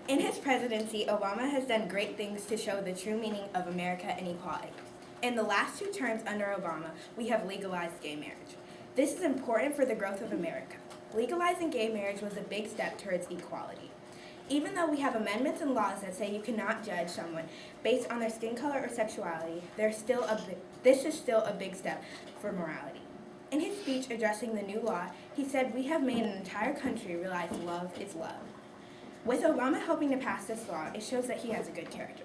In his presidency, Obama has done great things to show the true meaning of America and equality. In the last 2 terms under Obama, we have legalized gay marriage. This is important for the growth of America. Legalizing gay marriage was a big step towards equality. Even though we have amendments and laws that say you cannot judge someone based on their skin color or sexuality, this is still a big step for morality. In his speech addressing the new law, he said, "We have made an entire country realize love is love." With Obama helping to pass this law, it shows that he has a good character.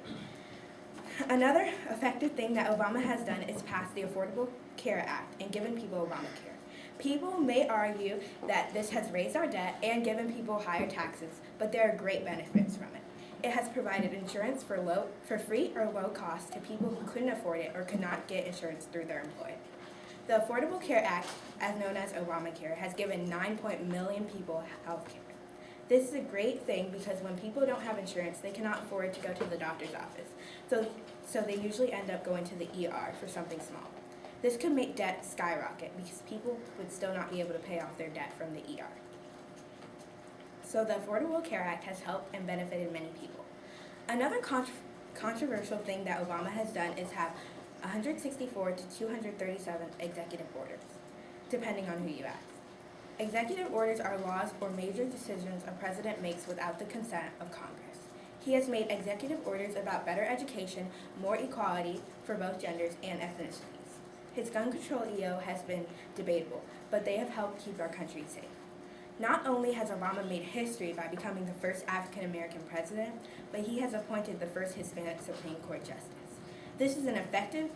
Another effective thing that Obama has done is pass the Affordable Care Act and given people Obamacare. People may argue that this has raised our debt and given people higher taxes, but there are great benefits from it. It has provided insurance for free or low cost to people who couldn't afford it or could not get insurance through their employer. The Affordable Care Act, as known as Obamacare, has given 9 million people health care. This is a great thing because when people don't have insurance, they cannot afford to go to the doctor's office. So they usually end up going to the ER for something small. This could make debt skyrocket because people would still not be able to pay off their debt from the ER. So the Affordable Care Act has helped and benefited many people. Another controversial thing that Obama has done is have 164 to 237 executive orders, depending on who you ask. Executive orders are laws or major decisions a president makes without the consent of Congress. He has made executive orders about better education, more equality for both genders and ethnicities. His gun control EO has been debatable, but they have helped keep our country safe. Not only has Obama made history by becoming the first African American president, but he has appointed the first Hispanic Supreme Court justice. This is effective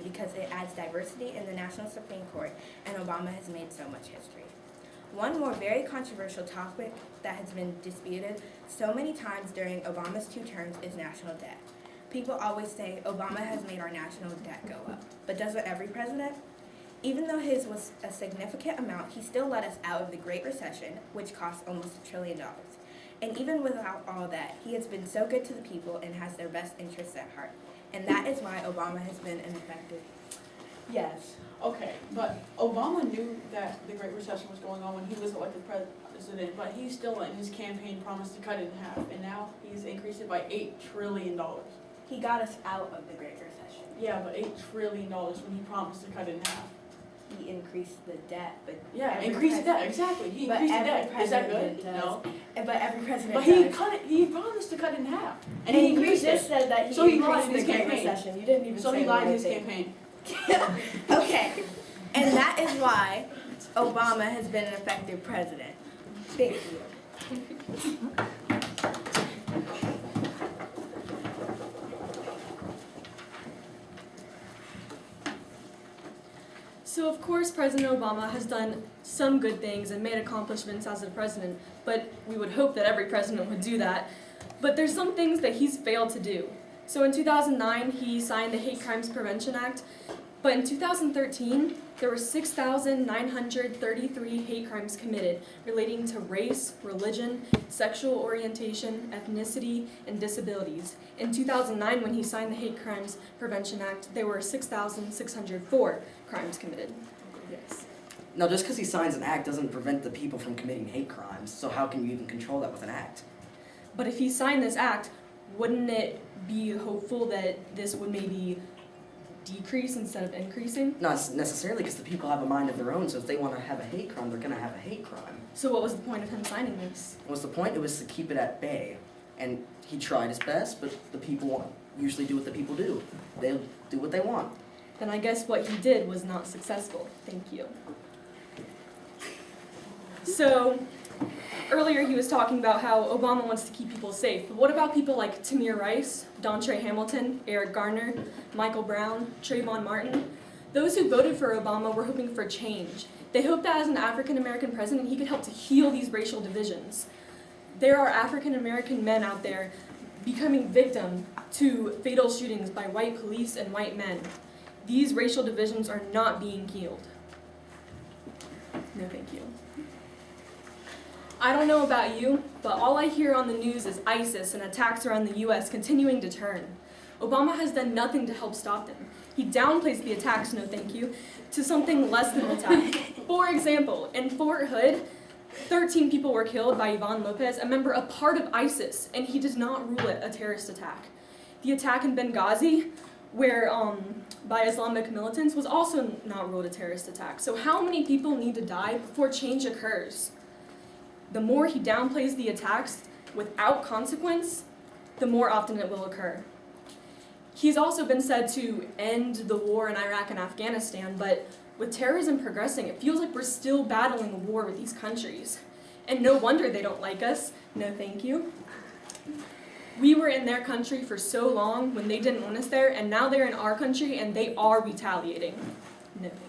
because it adds diversity in the National Supreme Court, and Obama has made so much history. One more very controversial topic that has been disputed so many times during Obama's 2 terms is national debt. People always say Obama has made our national debt go up, but doesn't every president? Even though his was a significant amount, he still led us out of the Great Recession, which cost almost $1 trillion. And even without all that, he has been so good to the people and has their best interests at heart. And that is why Obama has been an effective. Yes, okay, but Obama knew that the Great Recession was going on when he was elected president, but he still in his campaign promised to cut it in half, and now he's increased it by $8 trillion. He got us out of the Great Recession. Yeah, but $8 trillion when he promised to cut it in half. He increased the debt, but yeah, increased the debt, exactly. He increased the debt. Is that good? No. But every president But does. he cut it. He promised to cut it in half, and he increased it. Said that he so he increased lied in his the Great campaign. Recession. You didn't even so say he lied in his thing. campaign. Okay, and that is why Obama has been an effective president. Thank you. So of course President Obama has done some good things and made accomplishments as a president, but we would hope that every president would do that. But there's some things that he's failed to do. So in 2009, he signed the Hate Crimes Prevention Act, but in 2013, there were 6,933 hate crimes committed relating to race, religion, sexual orientation, ethnicity, and disabilities. In 2009, when he signed the Hate Crimes Prevention Act, there were 6,604 crimes committed. Yes. Now, just because he signs an act doesn't prevent the people from committing hate crimes, so how can you even control that with an act? But if he signed this act, wouldn't it be hopeful that this would maybe decrease instead of increasing? Not necessarily, because the people have a mind of their own, so if they want to have a hate crime, they're going to have a hate crime. So what was the point of him signing this? What's the point? It was to keep it at bay. And he tried his best, but the people usually do what the people do. They'll do what they want. Then I guess what he did was not successful. Thank you. So, earlier he was talking about how Obama wants to keep people safe, but what about people like Tamir Rice, Dontre Hamilton, Eric Garner, Michael Brown, Trayvon Martin? Those who voted for Obama were hoping for change. They hoped that as an African American president, he could help to heal these racial divisions. There are African American men out there becoming victim to fatal shootings by white police and white men. These racial divisions are not being healed. No, thank you. I don't know about you, but all I hear on the news is ISIS and attacks around the U.S. continuing to turn. Obama has done nothing to help stop them. He downplays the attacks, no thank you, to something less than an attack. For example, in Fort Hood, 13 people were killed by Ivan Lopez, a member, a part of ISIS, and he does not rule it a terrorist attack. The attack in Benghazi, where by Islamic militants, was also not ruled a terrorist attack. So how many people need to die before change occurs? The more he downplays the attacks without consequence, the more often it will occur. He's also been said to end the war in Iraq and Afghanistan, but with terrorism progressing, it feels like we're still battling a war with these countries. And no wonder they don't like us. No thank you. We were in their country for so long when they didn't want us there, and now they're in our country and they are retaliating. No thank you.